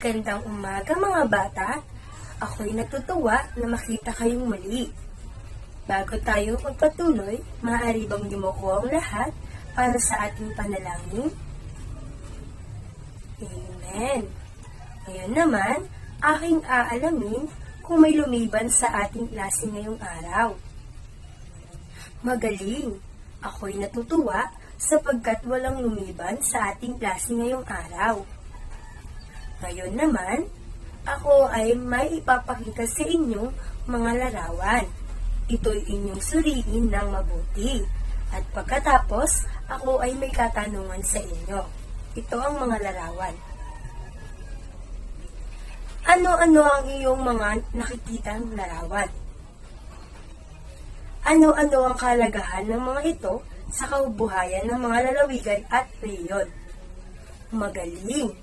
Magandang umaga mga bata. Ako'y natutuwa na makita kayong muli. Bago tayo magpatuloy, maaari bang yumuko ang lahat para sa ating panalangin? Amen. Ngayon naman, aking aalamin kung may lumiban sa ating klase ngayong araw. Magaling! Ako'y natutuwa sapagkat walang lumiban sa ating klase ngayong araw. Ngayon naman, ako ay may ipapakita sa inyong mga larawan. Ito'y inyong suriin ng mabuti. At pagkatapos, ako ay may katanungan sa inyo. Ito ang mga larawan. Ano-ano ang iyong mga nakikitang larawan? Ano-ano ang kalagahan ng mga ito sa kabuhayan ng mga lalawigan at rehiyon? Magaling!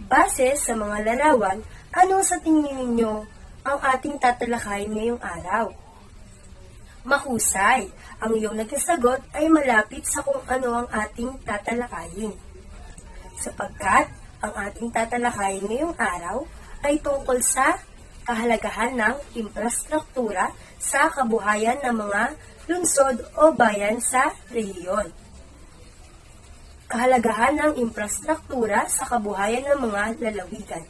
Base sa mga larawan, ano sa tingin ninyo ang ating tatalakayin ngayong araw? Mahusay! Ang iyong nagsasagot ay malapit sa kung ano ang ating tatalakayin. Sapagkat ang ating tatalakayin ngayong araw ay tungkol sa kahalagahan ng infrastruktura sa kabuhayan ng mga lungsod o bayan sa rehiyon. Kahalagahan ng infrastruktura sa kabuhayan ng mga lalawigan.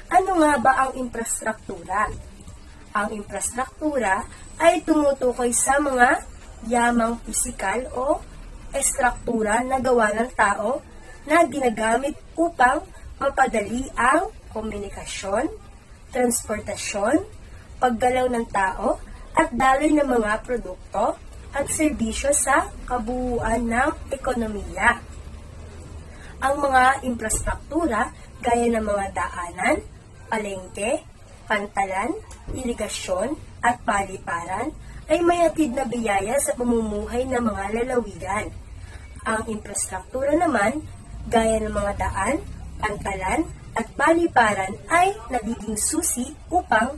Ano nga ba ang infrastruktura? Ang infrastruktura ay tumutukoy sa mga yamang pisikal o estruktura na gawa ng tao na ginagamit upang mapadali ang komunikasyon, transportasyon, paggalaw ng tao, at daloy ng mga produkto at serbisyo sa kabuuan ng ekonomiya. Ang mga infrastruktura gaya ng mga daanan, palengke, pantalan, irigasyon, at paliparan ay may hatid na biyaya sa pamumuhay ng mga lalawigan. Ang infrastruktura naman, gaya ng mga daan, pantalan, at paliparan ay nagiging susi upang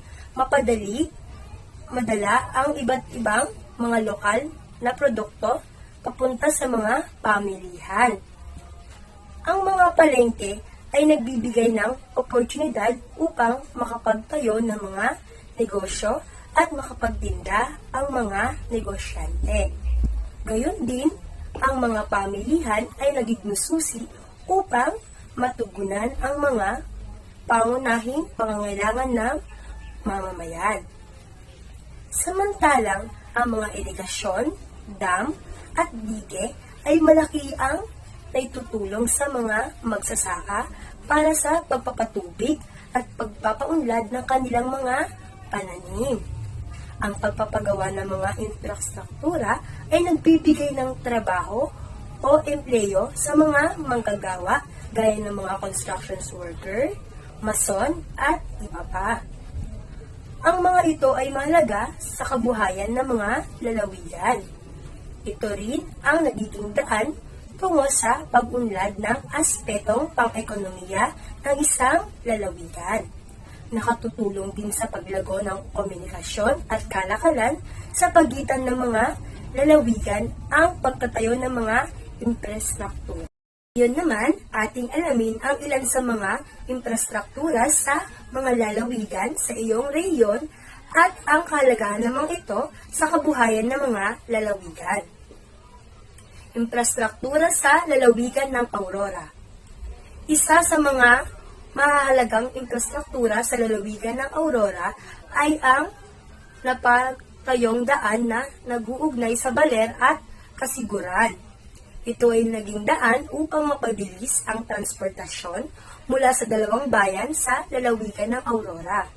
madala ang iba't ibang mga lokal na produkto papunta sa mga pamilihan. Ang mga palengke ay nagbibigay ng oportunidad upang makapagtayo ng mga negosyo at makapagtinda ang mga negosyante. Gayon din, ang mga pamilihan ay nagiging susi upang matugunan ang mga pangunahing pangangailangan ng mamamayan. Samantalang, ang mga irigasyon, dam, at dige ay malaki ang naitutulong sa mga magsasaka para sa pagpapatubig at pagpapaunlad ng kanilang mga pananim. Ang pagpapagawa ng mga infrastruktura ay nagbibigay ng trabaho o empleyo sa mga manggagawa gaya ng mga construction worker, mason, at iba pa. Ang mga ito ay mahalaga sa kabuhayan ng mga lalawigan. Ito rin ang nagiging daan tungo sa pag-unlad ng aspetong pang-ekonomiya ng isang lalawigan. Nakatutulong din sa paglago ng komunikasyon at kalakalan sa pagitan ng mga lalawigan ang pagtatayo ng mga infrastruktura. Yun naman, ating alamin ang ilan sa mga infrastruktura sa mga lalawigan sa iyong rehiyon at ang kahalagahan namang ito sa kabuhayan ng mga lalawigan. Infrastruktura sa lalawigan ng Aurora. Isa sa mga mahalagang infrastruktura sa lalawigan ng Aurora ay ang napatayong daan na nag-uugnay sa Baler at Kasiguran. Ito ay naging daan upang mapabilis ang transportasyon mula sa dalawang bayan sa lalawigan ng Aurora.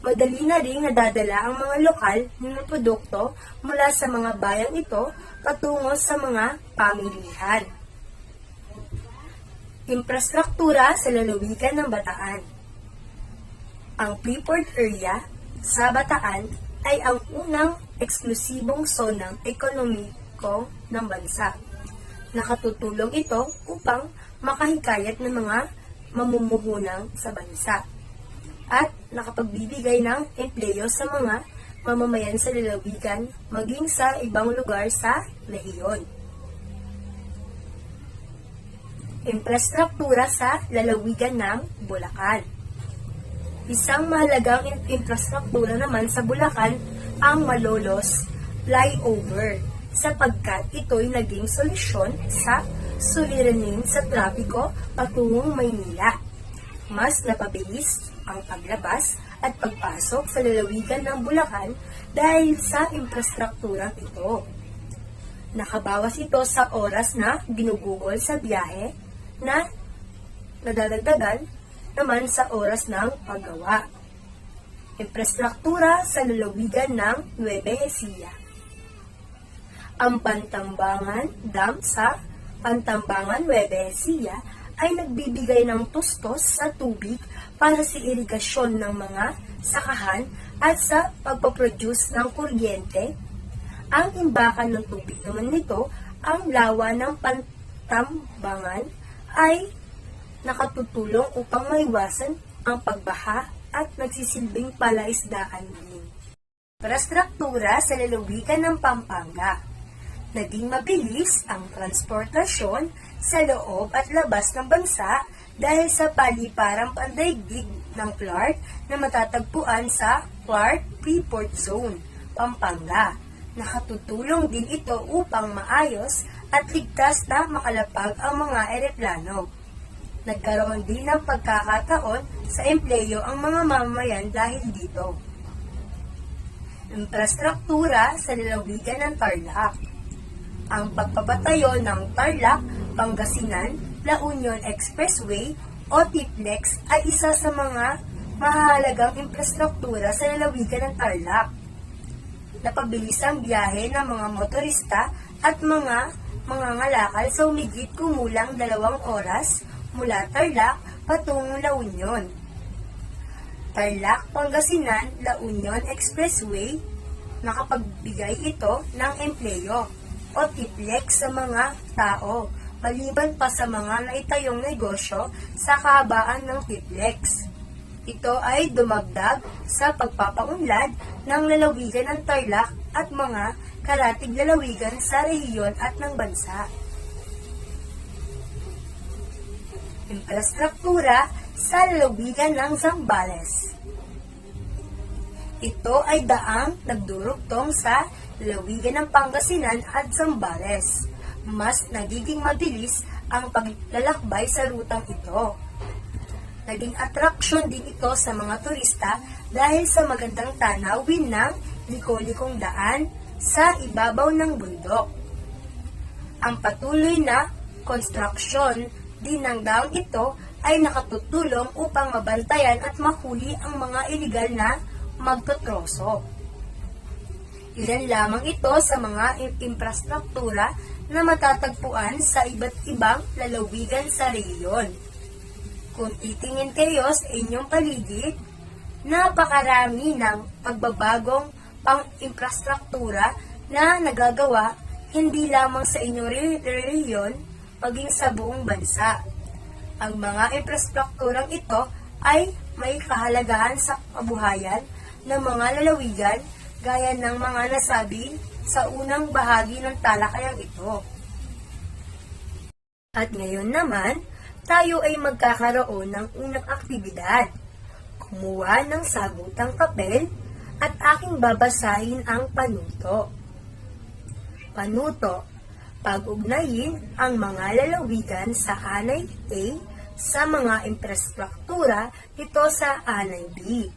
Madali na rin nadadala ang mga lokal na produkto mula sa mga bayang ito patungo sa mga pamilihan. Infrastruktura sa lalawigan ng Bataan. Ang Freeport Area sa Bataan ay ang unang eksklusibong zonang ekonomiko ng bansa. Nakatutulong ito upang makahikayat ng mga mamumuhunan sa bansa at nakapagbibigay ng empleyo sa mga mamamayan sa lalawigan maging sa ibang lugar sa rehiyon. Infrastruktura sa lalawigan ng Bulacan. Isang mahalagang infrastruktura naman sa Bulacan ang Malolos Flyover sapagkat ito'y naging solusyon sa suliranin sa trapiko patungong Maynila. Mas napabilis ang paglabas at pagpasok sa lalawigan ng Bulacan dahil sa infrastrukturang ito. Nakabawas ito sa oras na ginugugol sa biyahe na nadadagdagan naman sa oras ng paggawa. Infrastruktura sa lalawigan ng Nueva Ecija. Ang Pantambangan Dam sa Pantambangan, Nueva Ecija ay nagbibigay ng tustos sa tubig para sa irigasyon ng mga sakahan at sa pagpaproduce ng kuryente. Ang imbakan ng tubig naman nito, ang lawa ng Pantambangan, ay nakatutulong upang maiwasan ang pagbaha at nagsisilbing palaisdaan din. Infrastruktura sa lalawigan ng Pampanga. Naging mabilis ang transportasyon sa loob at labas ng bansa dahil sa paliparang pandaigdig ng Clark na matatagpuan sa Clark Freeport Zone, Pampanga. Nakatutulong din ito upang maayos at ligtas na makalapag ang mga eroplano. Nagkaroon din ng pagkakataon sa empleyo ang mga mamamayan dahil dito. Infrastruktura sa lalawigan ng Tarlac. Ang pagpapatayo ng Tarlac, Pangasinan, La Union Expressway o TPLEX ay isa sa mga mahalagang infrastruktura sa lalawigan ng Tarlac. Napabilis ang biyahe ng mga motorista at mga ngalakal sa humigit kumulang 2 oras mula Tarlac patungong La Union. Tarlac, Pangasinan, La Union Expressway, nakapagbigay ito ng empleyo o TPLEX sa mga tao, maliban pa sa mga naitayong negosyo sa kahabaan ng TPLEX. Ito ay dumagdag sa pagpapaunlad ng lalawigan ng Tarlac at mga karatig lalawigan sa rehiyon at ng bansa. Infrastruktura sa lalawigan ng Zambales. Ito ay daang nagdurugtong sa lalawigan ng Pangasinan at Zambales. Mas nagiging mabilis ang paglalakbay sa rutang ito. Naging atraksyon din ito sa mga turista dahil sa magandang tanawin ng liko-likong daan sa ibabaw ng bundok. Ang patuloy na konstruksyon din ng daang ito ay nakatutulong upang mabantayan at mahuli ang mga iligal na magtotroso. Ilan lamang ito sa mga infrastruktura na matatagpuan sa iba't ibang lalawigan sa rehiyon. Kung titingin kayo sa inyong paligid, napakarami ng pagbabagong pang-infrastruktura na nagagawa hindi lamang sa inyong rehiyon, maging sa buong bansa. Ang mga infrastrukturang ito ay may kahalagahan sa kabuhayan ng mga lalawigan gaya ng mga nasabi sa unang bahagi ng talakayang ito. At ngayon naman, tayo ay magkakaroon ng unang aktibidad. Kumuha ng sagutang papel at aking babasahin ang panuto. Panuto, pag-ugnayin ang mga lalawigan sa anay A sa mga infrastruktura nito sa anay B.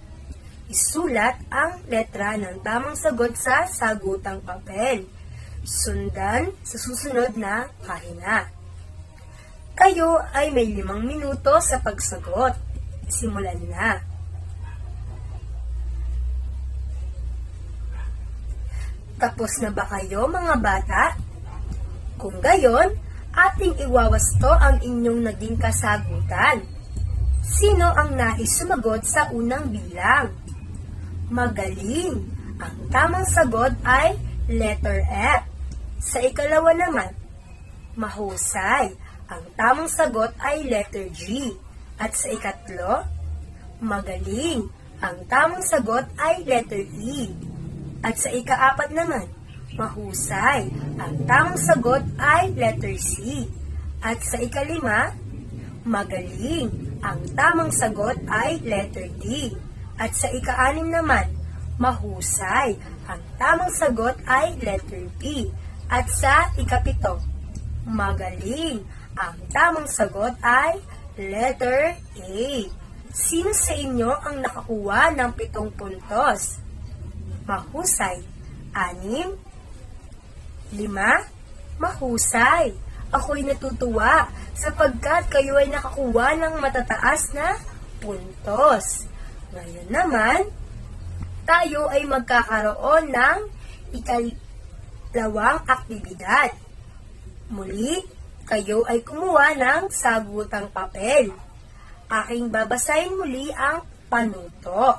Isulat ang letra ng tamang sagot sa sagutang papel. Sundan sa susunod na pahina. Kayo ay may 5 minuto sa pagsagot. Simulan na. Tapos na ba kayo mga bata? Kung gayon, ating iwawasto ang inyong naging kasagutan. Sino ang nais sumagot sa unang bilang? Magaling! Ang tamang sagot ay letter F. Sa ikalawa naman, mahusay. Ang tamang sagot ay letter G. At sa ikatlo, magaling. Ang tamang sagot ay letter E. At sa ikaapat naman, mahusay. Ang tamang sagot ay letter C. At sa ikalima, magaling. Ang tamang sagot ay letter D. At sa ika-anim naman, mahusay. Ang tamang sagot ay letter B. At sa ikapito, magaling. Ang tamang sagot ay letter A. Sino sa inyo ang nakakuha ng 7 puntos? Mahusay. 6. 5. Mahusay. Ako'y natutuwa sapagkat kayo ay nakakuha ng matataas na puntos. Ngayon naman, tayo ay magkakaroon ng ikalawang aktibidad. Muli, kayo ay kumuha ng sagutang papel. Aking babasahin muli ang panuto.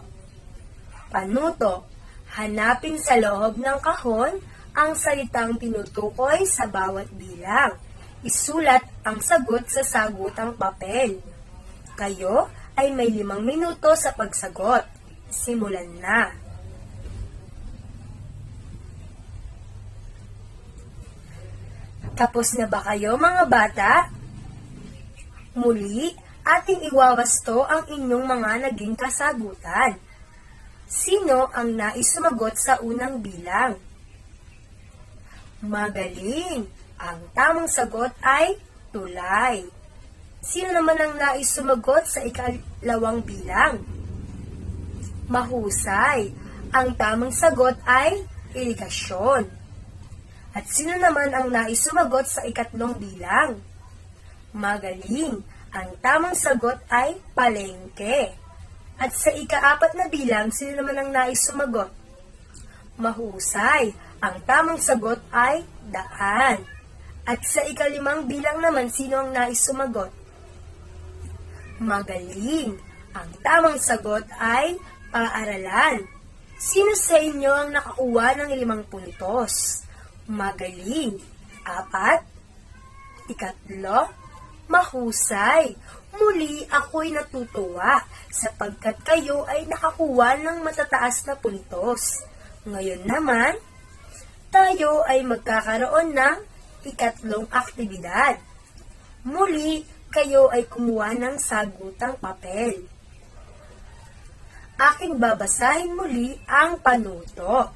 Panuto, hanapin sa loob ng kahon ang salitang tinutukoy sa bawat bilang. Isulat ang sagot sa sagutang papel. Kayo ay may 5 minuto sa pagsagot. Simulan na. Tapos na ba kayo mga bata? Muli, ating iwawasto ang inyong mga naging kasagutan. Sino ang nais sumagot sa unang bilang? Magaling! Ang tamang sagot ay tulay. Sino naman ang nais sumagot sa ikalawang bilang? Mahusay. Ang tamang sagot ay irigasyon. At sino naman ang nais sumagot sa ikatlong bilang? Magaling. Ang tamang sagot ay palengke. At sa ika-4 na bilang, sino naman ang nais sumagot? Mahusay. Ang tamang sagot ay daan. At sa ika-5 bilang naman, sino ang nais sumagot? Magaling. Ang tamang sagot ay paaralan. Sino sa inyo ang nakakuha ng 5 puntos? Magaling. 4. Ikatlo, mahusay. Muli ako'y natutuwa sapagkat kayo ay nakakuha ng matataas na puntos. Ngayon naman, tayo ay magkakaroon ng ikatlong aktibidad. Muli, kayo ay kumuha ng sagutang papel. Aking babasahin muli ang panuto.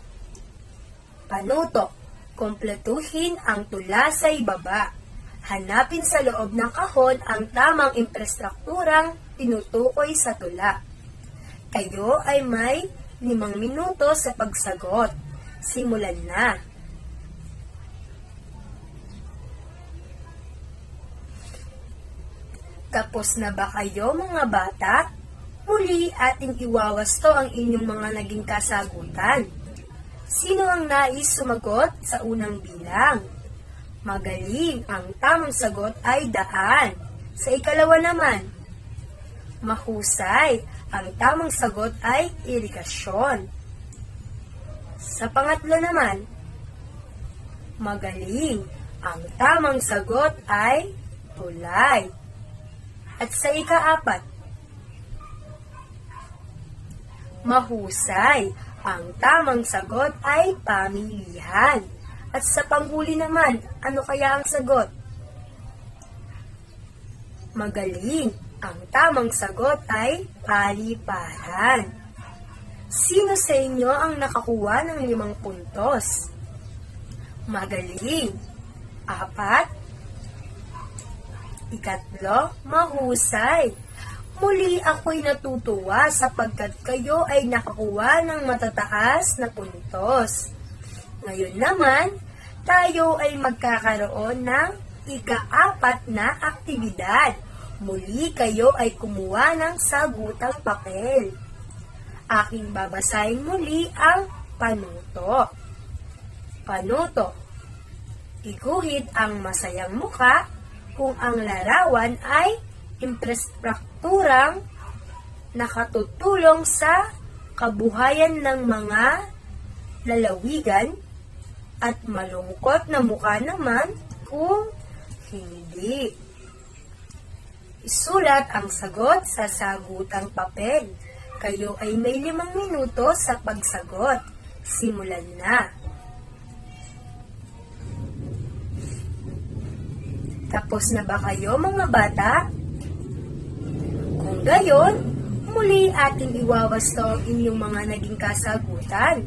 Panuto, kompletuhin ang tula sa ibaba. Hanapin sa loob ng kahon ang tamang infrastrukturang tinutukoy sa tula. Kayo ay may 5 minuto sa pagsagot. Simulan na. Tapos na ba kayo mga bata? Muli ating iwawasto ang inyong mga naging kasagutan. Sino ang nais sumagot sa unang bilang? Magaling. Ang tamang sagot ay daan. Sa ikalawa naman, mahusay. Ang tamang sagot ay irigasyon. Sa pangatlo naman, magaling. Ang tamang sagot ay tulay. At sa ika-4, mahusay. Ang tamang sagot ay pamilihan. At sa panghuli naman, ano kaya ang sagot? Magaling. Ang tamang sagot ay paliparan. Sino sa inyo ang nakakuha ng 5 puntos? Magaling. 4. Ikatlo, mahusay. Muli ako'y natutuwa sapagkat kayo ay nakakuha ng matataas na puntos. Ngayon naman, tayo ay magkakaroon ng ika-4 na aktibidad. Muli kayo ay kumuha ng sagutang papel. Aking babasahin muli ang panuto. Panuto. Iguhit ang masayang muka kung ang larawan ay infrastrukturang nakatutulong sa kabuhayan ng mga lalawigan at malungkot na mukha naman kung hindi. Isulat ang sagot sa sagutang papel. Kayo ay may 5 minuto sa pagsagot. Simulan na. Tapos na ba kayo mga bata? Kung gayon, muli ating iwawasto ang inyong mga naging kasagutan.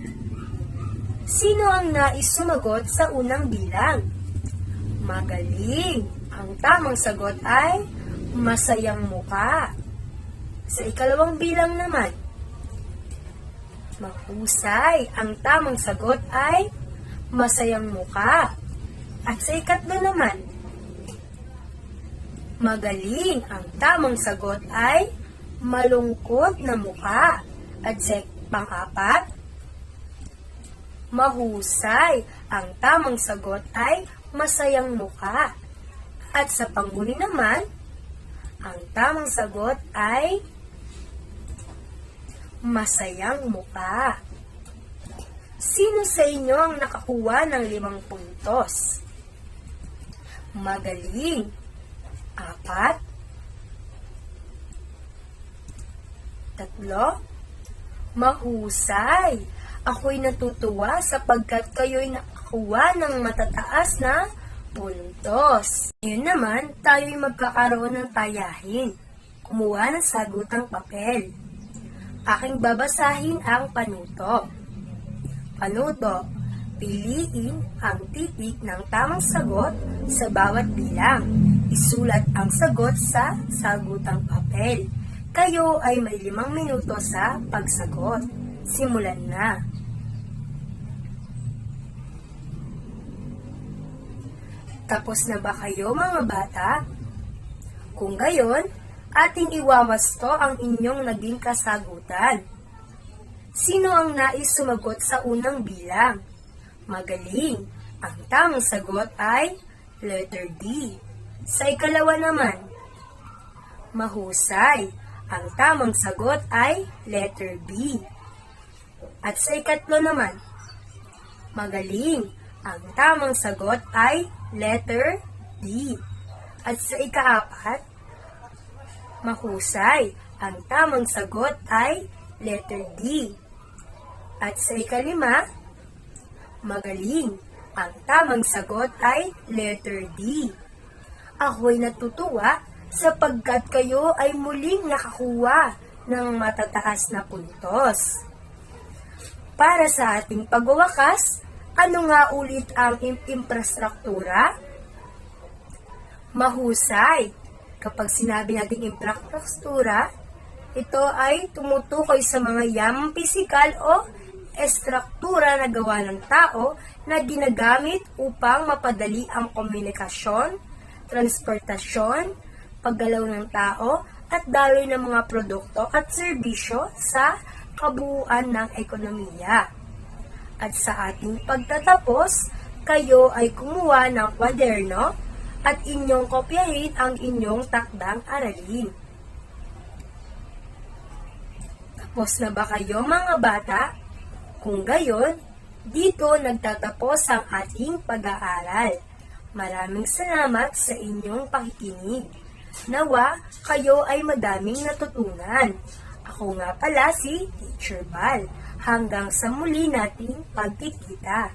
Sino ang nais sumagot sa unang bilang? Magaling! Ang tamang sagot ay masayang muka. Sa ikalawang bilang naman, mahusay. Ang tamang sagot ay masayang muka. At sa ikatlo naman, magaling. Ang tamang sagot ay malungkot na muka. At sa pang-apat, mahusay. Ang tamang sagot ay masayang muka. At sa panghuli naman, ang tamang sagot ay masayang muka. Sino sa inyo ang nakakuha ng 5 puntos? Magaling. 4. 3. Mahusay. Ako'y natutuwa sapagkat kayo'y nakakuha ng matataas na puntos. Ngayon naman, tayo'y magkakaroon ng tayahin. Kumuha ng sagutang papel. Aking babasahin ang panuto. Panuto, piliin ang titik ng tamang sagot sa bawat bilang. Isulat ang sagot sa sagutang papel. Kayo ay may 5 minuto sa pagsagot. Simulan na. Tapos na ba kayo mga bata? Kung gayon, ating iwawasto ang inyong naging kasagutan. Sino ang nais sumagot sa unang bilang? Magaling. Ang tamang sagot ay letter D. Sa ikalawa naman, mahusay. Ang tamang sagot ay letter B. At sa ikatlo naman, magaling. Ang tamang sagot ay letter D. At sa ika-4, mahusay. Ang tamang sagot ay letter D. At sa ika-5, magaling. Ang tamang sagot ay letter D. Ako'y natutuwa sapagkat kayo ay muling nakakuha ng matataas na puntos. Para sa ating pagwawakas, ano nga ulit ang infrastruktura? Mahusay. Kapag sinabi nating infrastruktura, ito ay tumutukoy sa mga yamang pisikal o estruktura na gawa ng tao na ginagamit upang mapadali ang komunikasyon, transportasyon, paggalaw ng tao, at daloy ng mga produkto at serbisyo sa kabuuan ng ekonomiya. At sa ating pagtatapos, kayo ay kumuha ng kwaderno at inyong kopyahin ang inyong takdang aralin. Tapos na ba kayo mga bata? Kung gayon, dito nagtatapos ang ating pag-aaral. Maraming salamat sa inyong pakikinig. Nawa, kayo ay madaming natutunan. Ako nga pala si Teacher Val. Hanggang sa muli nating pagkikita.